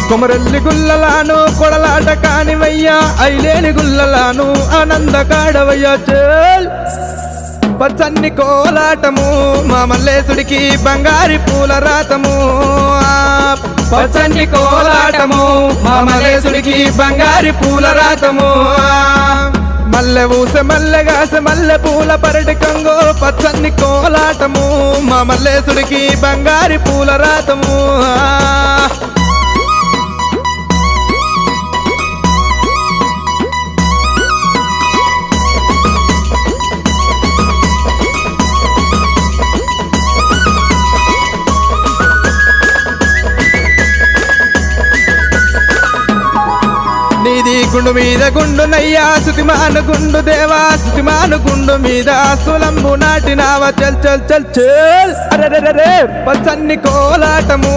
కొమరెల్లి గుల్లలాను కొడలాట కానివయ్యా ఐలేని గుల్లలాను ఆనంద కాడవయ్యా చేల్ పచ్చన్ని కోలాటము మా మల్లేశుడికి బంగారి పూల రాతము పచ్చన్ని కోలాటము మా మల్లేశుడికి బంగారి పూల రాతము మల్లె ఊసె మల్లెగాస మల్లె పూల పరటి కంగో పచ్చన్ని కోలాటము మా మల్లేశుడికి బంగారి పూల రాతము నీది గుండు మీద గుండునయ్యా సుతిమాను గుండు దేవా సుతిమాను గుండు మీద సులంబు నాటినావా చల్ చల్ చల్ చల్ అరెరెరె పచ్చన్ని కోలాటము